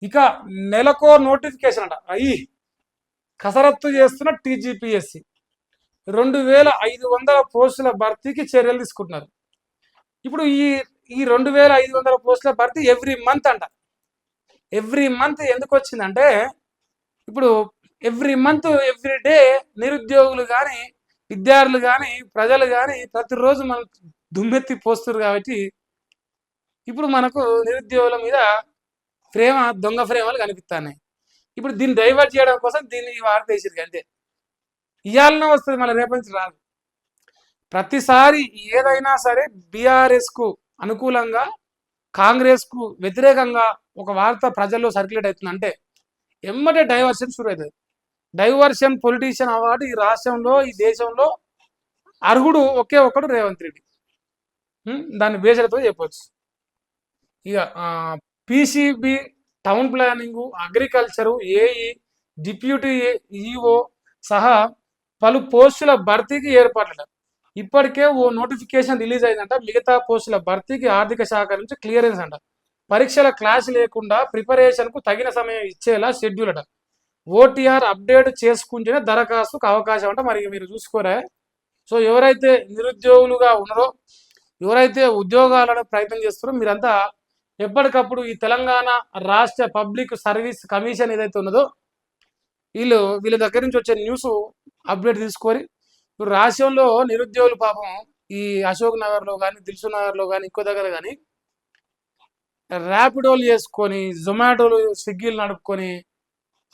ఇక నెలకో నోటిఫికేషన్ అంట అయ్యి కసరత్తు చేస్తున్న టీజీపీఎస్సి 2500 పోస్టుల భర్తీకి చర్యలు తీసుకుంటున్నారు. ఇప్పుడు ఈ ఈ 2500 పోస్టుల భర్తీ ఎవ్రీ మంత్ అంట. ఎవ్రీ మంత్ ఎందుకు వచ్చిందంటే ఇప్పుడు ఎవ్రీ మంత్ ఎవ్రీ డే నిరుద్యోగులు కానీ విద్యార్థులు కానీ ప్రజలు కానీ ప్రతిరోజు మనం దుమ్మెత్తి పోస్తున్నారు కాబట్టి ఇప్పుడు మనకు నిరుద్యోగుల మీద దొంగ ప్రేమలు కనిపిస్తున్నాయి. ఇప్పుడు దీన్ని డైవర్ట్ చేయడం కోసం దీన్ని వార్త వేసిరు అంతే. ఇవాళనే వస్తుంది, మళ్ళీ రేపు నుంచి రాదు. ప్రతిసారి ఏదైనా సరే బీఆర్ఎస్కు అనుకూలంగా కాంగ్రెస్కు వ్యతిరేకంగా ఒక వార్త ప్రజల్లో సర్క్యులేట్ అవుతుందంటే ఎమ్మటే డైవర్షన్ షురు అవుతుంది. డైవర్షన్ పొలిటీషియన్ అవార్డు ఈ రాష్ట్రంలో ఈ దేశంలో అర్హుడు ఒకే ఒక్కడు రేవంత్ రెడ్డి. దాన్ని బేసలతో చెప్పవచ్చు. ఇక PCB, town planning, agriculture, AE, deputy EO సహా పలు పోస్టుల భర్తీకి ఏర్పాట్లట. ఇప్పటికే ఓ నోటిఫికేషన్ రిలీజ్ అయిందంట. మిగతా పోస్టుల భర్తీకి ఆర్థిక శాఖ నుంచి క్లియరెన్స్ అంట. పరీక్షల క్లాస్ లేకుండా ప్రిపరేషన్కు తగిన సమయం ఇచ్చేలా షెడ్యూల్ అట. ఓటీఆర్ అప్డేట్ చేసుకుంటేనే దరఖాస్తుకు అవకాశం అంట. మరి మీరు చూసుకోరా. సో ఎవరైతే నిరుద్యోగులుగా ఉన్నారో, ఎవరైతే ఉద్యోగాలను ప్రయత్నం చేస్తారో మీరంతా ఎప్పటికప్పుడు ఈ తెలంగాణ రాష్ట్ర పబ్లిక్ సర్వీస్ కమిషన్ ఏదైతే ఉన్నదో వీళ్ళ దగ్గర నుంచి వచ్చే న్యూస్ అప్డేట్ తీసుకొని ఇప్పుడు రాష్ట్రంలో నిరుద్యోగులు పాపం ఈ అశోక్ నగర్లో కానీ దిల్సు నగర్లో కానీ ఇంకో దగ్గర కానీ ర్యాపిడోలు చేసుకొని జొమాటోలు స్విగ్గీలు నడుపుకొని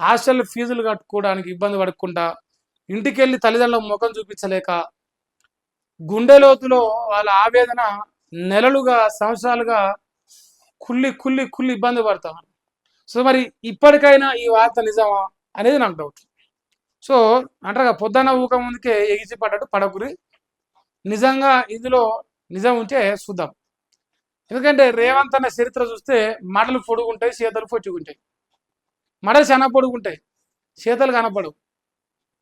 హాస్టల్ ఫీజులు కట్టుకోవడానికి ఇబ్బంది పడకుండా ఇంటికి వెళ్ళి తల్లిదండ్రుల ముఖం చూపించలేక గుండె లోతులో వాళ్ళ ఆవేదన నెలలుగా సంవత్సరాలుగా కుళ్ళి కుళ్ళి కుళ్ళి ఇబ్బంది పడతాం. సో మరి ఇప్పటికైనా ఈ వార్త నిజమా అనేది నాకు డౌట్. సో అంటారు పొద్దున్న ఊక ముందుకే ఎగిసి పడ్డట్టు పడకురి. నిజంగా ఇందులో నిజం ఉంటే చూద్దాం. ఎందుకంటే రేవంత్ అన్న చరిత్ర చూస్తే మడలు పొడుగుంటాయి, చేతలు పొచ్చుకుంటాయి. మడలు చాలా పొడుగుంటాయి, చేతలు కనపడవు.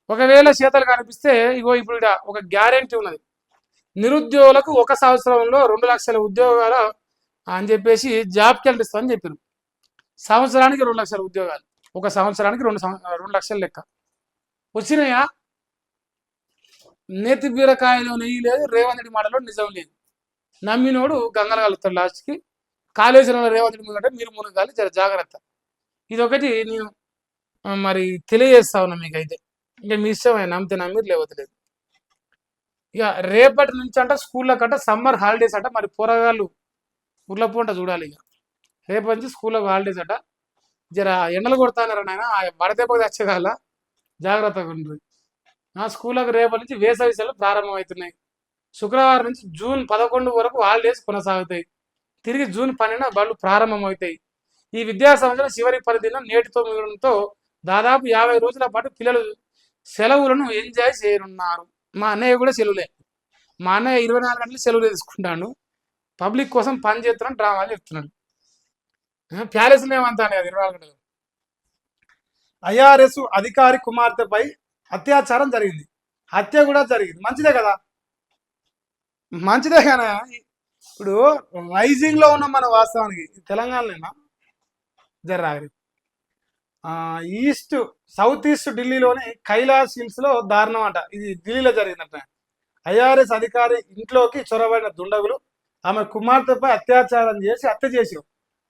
ఒకవేళ చేతలు కనిపిస్తే ఇగో ఇప్పుడు ఇక్కడ ఒక గ్యారెంటీ ఉన్నది. నిరుద్యోగులకు 1 సంవత్సరంలో 2 లక్షల ఉద్యోగాలు అని చెప్పేసి జాబ్ క్యాలెండర్ అని చెప్పారు. సంవత్సరానికి 2 లక్షల ఉద్యోగాలు, 1 సంవత్సరానికి 2 లక్షల లెక్క వచ్చినాయా? నేతి బీరకాయలో నెయ్యి లేదు, రేవంత్ రెడ్డి మాటలో నిజం లేదు. నమ్మినోడు గంగలు కలుగుతాడు. లాస్ట్కి కాళేశ్వరంలో రేవంత్ రెడ్డి ముందంటే మీరు మునగాలి, జర జాగ్రత్త. ఇదొకటి నేను మరి తెలియజేస్తా ఉన్నా మీకు. అయితే ఇంకా మీ ఇష్టం, నమ్మితే నమ్మిరు లేకపోతే లేదు. ఇక రేపటి నుంచి అంట స్కూల్లో కంట సమ్మర్ హాలిడేస్ అంట. మరి పోరగాళ్ళు ఊర్ల పూట చూడాలి. ఇక రేపటి నుంచి స్కూళ్ళకు హాలిడేస్ అట. జర ఎండలు కొడతానారా నాయన, వడదెబ్బకు తెచ్చగాల, జాగ్రత్తగా ఉంటుంది. స్కూళ్ళకు రేపటి నుంచి వేసవి సెలవులు ప్రారంభమవుతున్నాయి. శుక్రవారం నుంచి జూన్ 11 వరకు హాలిడేస్ కొనసాగుతాయి. తిరిగి జూన్ 12 బళ్ళు ప్రారంభమవుతాయి. ఈ విద్యా సంవత్సరం చివరి 10 దినం నేటితో మిగడంతో దాదాపు 50 రోజుల పాటు పిల్లలు సెలవులను ఎంజాయ్ చేయనున్నారు. మా అన్నయ్య కూడా సెలవులే. మా అన్నయ్య 24 గంటలు సెలవులు తీసుకుంటాను. పబ్లిక్ కోసం పని చేస్తున్నాను, డ్రామాలు చెప్తున్నాడు. ప్యాలెస్లో ఏమంటాను కదా 24 గంటలు. ఐఆర్ఎస్ అధికారి కుమార్తెపై అత్యాచారం జరిగింది, హత్య కూడా జరిగింది. మంచిదే కదా, మంచిదే కానీ ఇప్పుడు రైజింగ్ లో ఉన్న మన వాస్తవానికి తెలంగాణలోనా జర్రాగరి సౌత్ ఈస్ట్ ఢిల్లీలోని కైలాస్ హిల్స్ లో దారుణం అంట. ఇది ఢిల్లీలో జరిగిందంట. ఐఆర్ఎస్ అధికారి ఇంట్లోకి చొరబడిన దుండగులు ఆమె కుమార్తెపై అత్యాచారం చేసి హత్య చేసి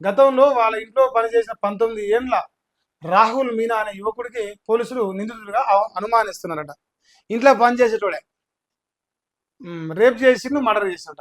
గతంలో వాళ్ళ ఇంట్లో పనిచేసిన 19 ఏళ్ల రాహుల్ మీనా అనే యువకుడికి పోలీసులు నిందితుడిగా అనుమానిస్తున్నారట. ఇంట్లో పనిచేసేటోడే రేప్ చేసి మర్డర్ చేసినట.